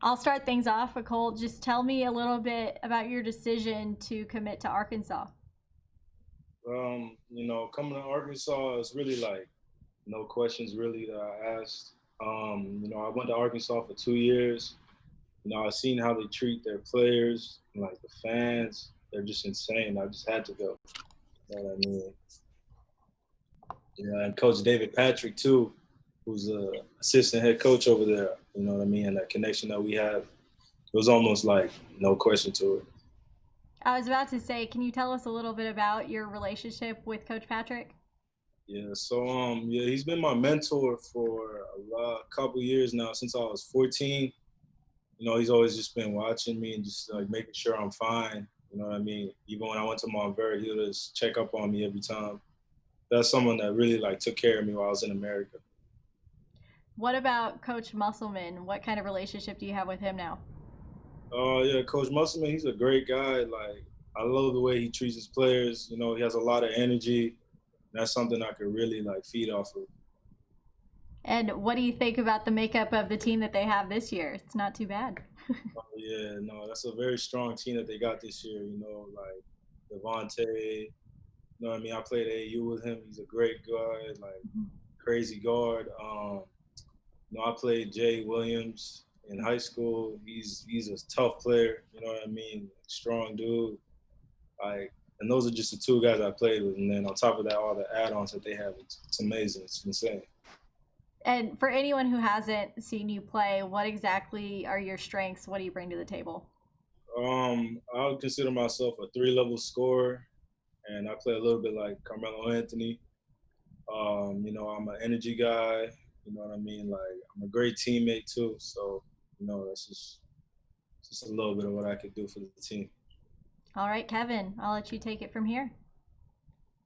I'll start things off, Akol. Just tell me a little bit about your decision to commit to Arkansas. Coming to Arkansas is really like no questions really that I asked. I went to Arkansas for 2 years. I've seen how they treat their players and like the fans. They're just insane. I just had to go. You know what I mean? Yeah, and Coach David Patrick too, who's the assistant head coach over there. You know what I mean? And that connection that we have, it was almost like no question to it. I was about to say, can you tell us a little bit about your relationship with Coach Patrick? Yeah, so he's been my mentor for couple years now since I was 14. He's always just been watching me and just like making sure I'm fine. You know what I mean? Even when I went to Montverde, he would just check up on me every time. That's someone that really like took care of me while I was in America. What about Coach Musselman? What kind of relationship do you have with him now? Yeah, Coach Musselman, he's a great guy. Like I love the way he treats his players. He has a lot of energy. That's something I could really like feed off of. And what do you think about the makeup of the team that they have this year? It's not too bad. Yeah, no, that's a very strong team that they got this year. Like Devontae. You know what I mean? I played AU with him. He's a great guy, like crazy guard. I played Jay Williams in high school. He's a tough player. You know what I mean? Strong dude. Like, and those are just the two guys I played with. And then on top of that, all the add-ons that they have, it's amazing. It's insane. And for anyone who hasn't seen you play, what exactly are your strengths? What do you bring to the table? I would consider myself a three-level scorer, and I play a little bit like Carmelo Anthony. I'm an energy guy. You know what I mean? Like I'm a great teammate too. So, that's just a little bit of what I could do for the team. All right, Kevin, I'll let you take it from here.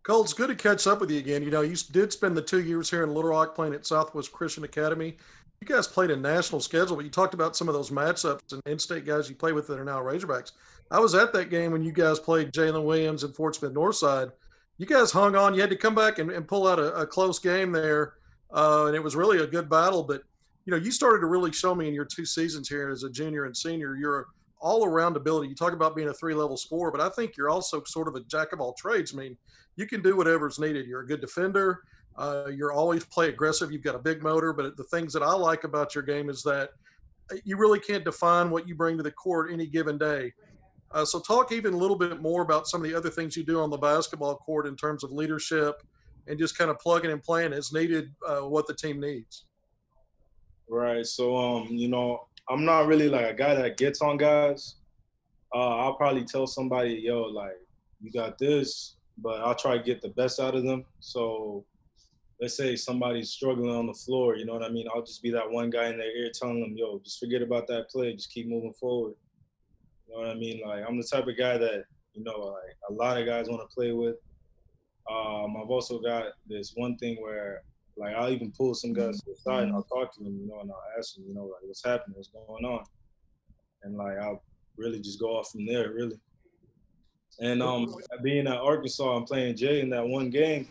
Cole, it's good to catch up with you again. You did spend the 2 years here in Little Rock playing at Southwest Christian Academy. You guys played a national schedule, but you talked about some of those matchups and in-state guys you play with that are now Razorbacks. I was at that game when you guys played Jalen Williams and Fort Smith Northside. You guys hung on. You had to come back and pull out a close game there, and it was really a good battle. But you started to really show me in your 2 seasons here as a junior and senior. You're all-around ability. You talk about being a three-level scorer, but I think you're also sort of a jack of all trades. I mean, you can do whatever's needed. You're a good defender. You're always play aggressive. You've got a big motor. But the things that I like about your game is that you really can't define what you bring to the court any given day. So talk even a little bit more about some of the other things you do on the basketball court in terms of leadership and just kind of plugging and playing as needed what the team needs. Right. So, I'm not really like a guy that gets on guys. I'll probably tell somebody, yo, like, you got this, but I'll try to get the best out of them. So let's say somebody's struggling on the floor, you know what I mean? I'll just be that one guy in their ear telling them, yo, just forget about that play. Just keep moving forward. You know what I mean? Like, I'm the type of guy that, like a lot of guys want to play with. I've also got this one thing where, like, I'll even pull some guys to the side and I'll talk to them, and I'll ask them, like, what's happening, what's going on, and like I'll really just go off from there, really. And being at Arkansas and playing Jay in that one game,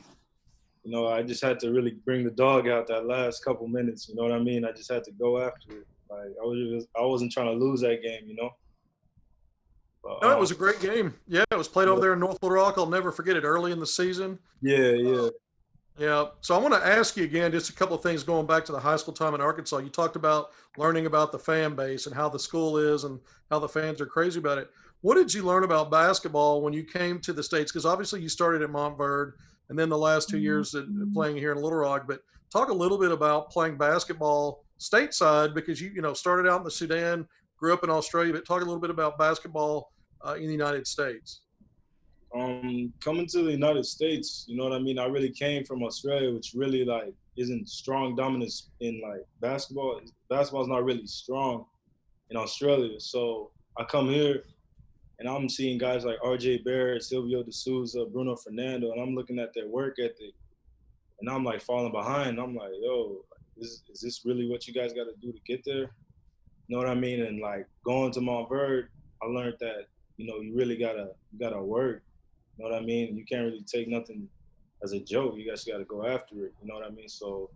I just had to really bring the dog out that last couple minutes. You know what I mean? I just had to go after it. Like I wasn't trying to lose that game. But No, it was a great game. Yeah, it was played over there in North Little Rock. I'll never forget it early in the season. yeah, yeah. Yeah. So I want to ask you again just a couple of things going back to the high school time in Arkansas. You talked about learning about the fan base and how the school is and how the fans are crazy about it. What did you learn about basketball when you came to the States? Because obviously you started at Montverde and then the last 2 years playing here in Little Rock. But talk a little bit about playing basketball stateside because you started out in the Sudan, grew up in Australia, but talk a little bit about basketball in the United States. Coming to the United States, you know what I mean? I really came from Australia, which really like isn't strong dominance in like basketball. Basketball's not really strong in Australia. So I come here and I'm seeing guys like RJ Barrett, Silvio De Souza, Bruno Fernando, and I'm looking at their work ethic and I'm like falling behind. I'm like, yo, is this really what you guys got to do to get there? You know what I mean? And like going to Montverde, I learned that you really gotta work. You know what I mean? You can't really take nothing as a joke. You guys got to go after it. You know what I mean? So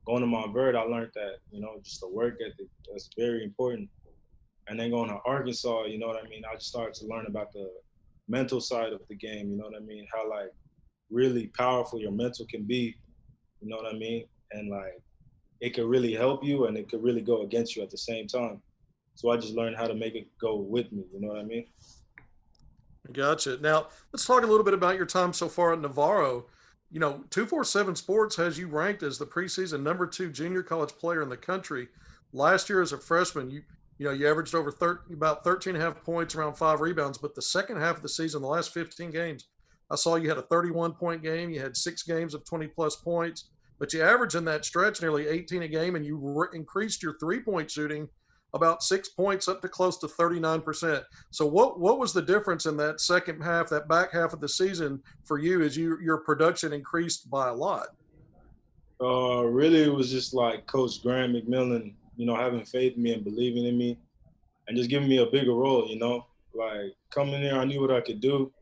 going to Montverde, I learned that just the work ethic that's very important. And then going to Arkansas, you know what I mean? I just started to learn about the mental side of the game, you know what I mean? How like really powerful your mental can be, you know what I mean? And like it could really help you and it could really go against you at the same time. So I just learned how to make it go with me, you know what I mean? Gotcha. Now, let's talk a little bit about your time so far at Navarro. 247 Sports has you ranked as the preseason #2 junior college player in the country. Last year as a freshman, you averaged over about 13 and a half points, around 5 rebounds. But the second half of the season, the last 15 games, I saw you had a 31-point game. You had 6 games of 20 plus points, but you averaged in that stretch nearly 18 a game, and you increased your 3-point shooting about 6 points up to close to 39%. So what was the difference in that second half, that back half of the season for you as your production increased by a lot? Really, it was just like Coach Grant McMillan, you know, having faith in me and believing in me and just giving me a bigger role, you know? Like coming here, I knew what I could do,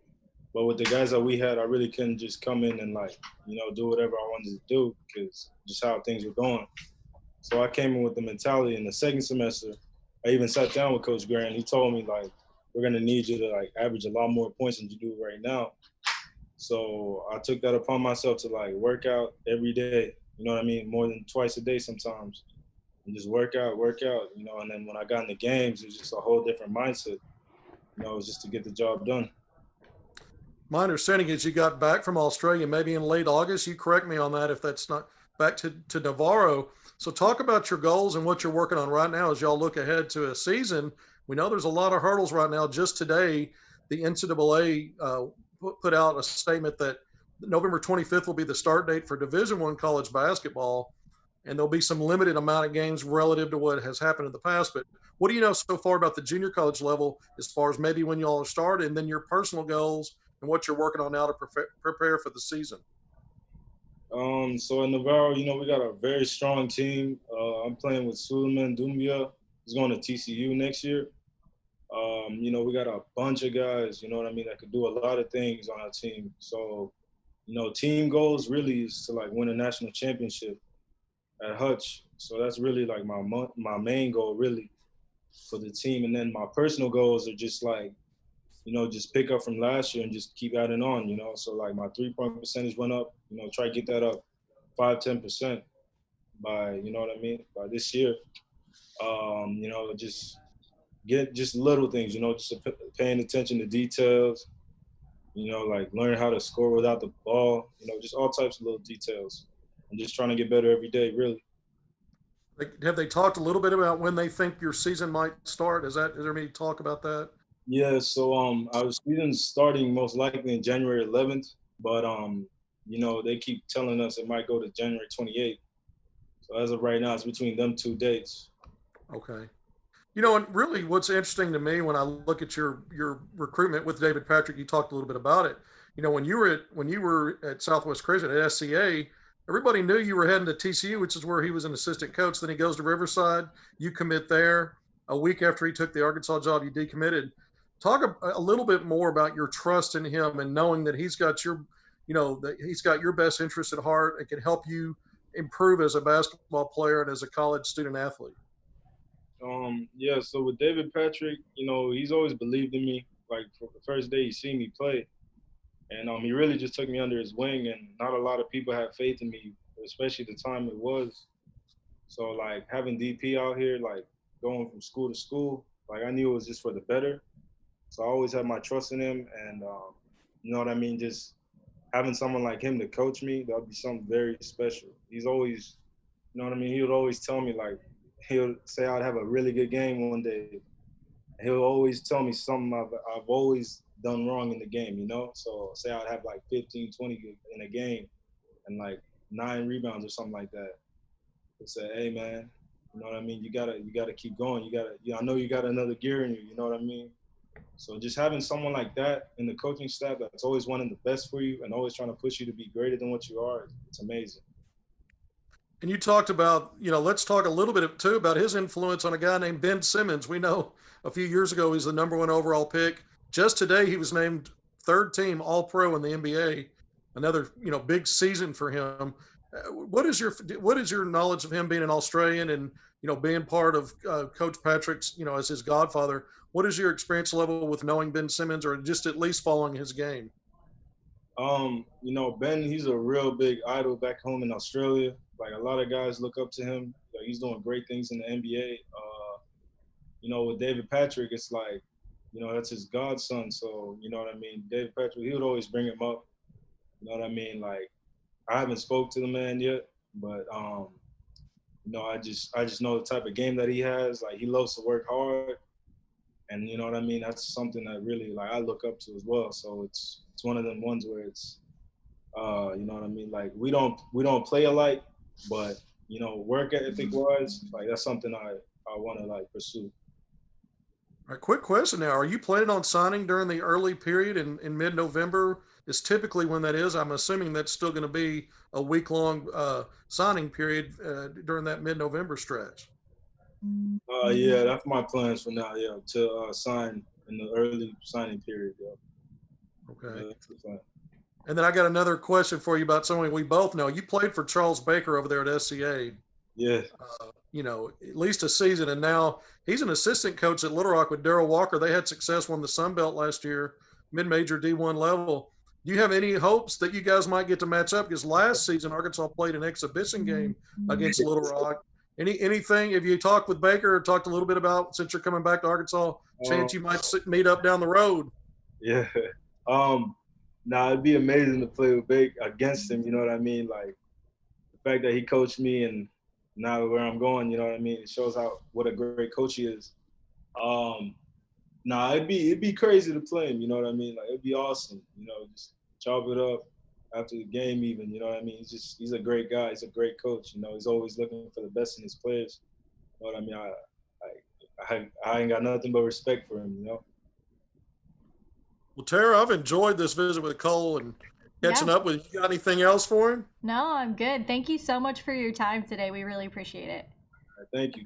but with the guys that we had, I really couldn't just come in and like, you know, do whatever I wanted to do because just how things were going. So I came in with the mentality in the second semester. I even sat down with Coach Grant. He told me like, we're gonna need you to like average a lot more points than you do right now. So I took that upon myself to like work out every day. You know what I mean? More than twice a day sometimes, and just work out. You know. And then when I got in the games, it was just a whole different mindset. You know, it was just to get the job done. My understanding is you got back from Australia maybe in late August. You correct me on that if that's not back to Navarro. So talk about your goals and what you're working on right now as y'all look ahead to a season. We know there's a lot of hurdles right now. Just today, the NCAA put out a statement that November 25th will be the start date for Division I college basketball, and there'll be some limited amount of games relative to what has happened in the past. But what do you know so far about the junior college level as far as maybe when y'all are started, and then your personal goals and what you're working on now to prepare for the season? So in Navarro, you know, we got a very strong team. I'm playing with Suleiman Doumbia. He's going to TCU next year. You know, we got a bunch of guys, you know what I mean, that could do a lot of things on our team. So, you know, team goals really is to like win a national championship at Hutch. So that's really like my main goal really for the team. And then my personal goals are just like, you know, just pick up from last year and just keep adding on, you know. So like my 3-point percentage went up, you know, try to get that up 5-10% by, you know what I mean, by this year. You know, just get just little things, you know, just paying attention to details, you know, like learn how to score without the ball, you know, just all types of little details. I'm just trying to get better every day, really. Have they talked a little bit about when they think your season might start? Is there any talk about that? Yeah, so our season's starting most likely in January 11th, but you know, they keep telling us it might go to January 28th. So as of right now, it's between them two dates. Okay. And really, what's interesting to me when I look at your recruitment with David Patrick, you talked a little bit about it. When you were at Southwest Christian at SCA, everybody knew you were heading to TCU, which is where he was an assistant coach. Then he goes to Riverside. You commit there. A week after he took the Arkansas job, you decommitted. Talk a little bit more about your trust in him and knowing that that he's got your best interest at heart and can help you improve as a basketball player and as a college student athlete. Yeah, so with David Patrick, you know, he's always believed in me. Like from the first day he seen me play, and he really just took me under his wing. And not a lot of people had faith in me, especially the time it was. So like having DP out here, like going from school to school, like I knew it was just for the better. So I always had my trust in him, and you know what I mean. Just having someone like him to coach me, that would be something very special. He's always, you know what I mean. He would always tell me like, he'll say I'd have a really good game one day. He'll always tell me something I've always done wrong in the game, you know. So say I'd have like 15, 20 in a game, and like 9 rebounds or something like that. He'll say, "Hey man, you know what I mean. You gotta keep going. I know you got another gear in you. You know what I mean." So just having someone like that in the coaching staff that's always wanting the best for you and always trying to push you to be greater than what you are, it's amazing. And you talked about, let's talk a little bit too about his influence on a guy named Ben Simmons. We know a few years ago he's the #1 overall pick. Just today he was named third team All Pro in the NBA. Another, big season for him. What is your knowledge of him being an Australian and being part of Coach Patrick's as his godfather? What is your experience level with knowing Ben Simmons, or just at least following his game? Ben, he's a real big idol back home in Australia. Like a lot of guys look up to him. Like, he's doing great things in the NBA. With David Patrick, it's like, that's his godson. So, you know what I mean? David Patrick, he would always bring him up. You know what I mean? Like, I haven't spoke to the man yet, but I just know the type of game that he has. Like, he loves to work hard, and you know what I mean. That's something that really like I look up to as well. So it's one of them ones where it's you know what I mean. Like, we don't play alike, but work ethic wise, like that's something I want to like pursue. All right, quick question now. Are you planning on signing during the early period in mid-November? Is typically when that is. I'm assuming that's still going to be a week-long signing period during that mid-November stretch. Yeah, that's my plans for now. Yeah, to sign in the early signing period. Yeah, Okay. that's the plan. And then I got another question for you about someone we both know. You played for Charles Baker over there at SCA. Yeah. At least a season, and now he's an assistant coach at Little Rock with Darrell Walker. They had success, won the Sun Belt last year, mid-major D1 level. Do you have any hopes that you guys might get to match up? Because last season Arkansas played an exhibition game against Little Rock. Anything? Have you talked with Baker or talked a little bit about, since you're coming back to Arkansas, Um, chance you might meet up down the road? yeah. Um, it'd be amazing to play with Bake against him. You know what I mean? Like the fact that he coached me, and now where I'm going, you know what I mean? It shows how what a great coach he is. Um, it'd be crazy to play him. You know what I mean? Like, it'd be awesome. Just chop it up after the game, even. You know what I mean? He's a great guy. He's a great coach. He's always looking for the best in his players. You know what I mean? I ain't got nothing but respect for him. Well, Tara, I've enjoyed this visit with Cole and catching Yeah. up with you. You got anything else for him? No, I'm good. Thank you so much for your time today. We really appreciate it. Thank you.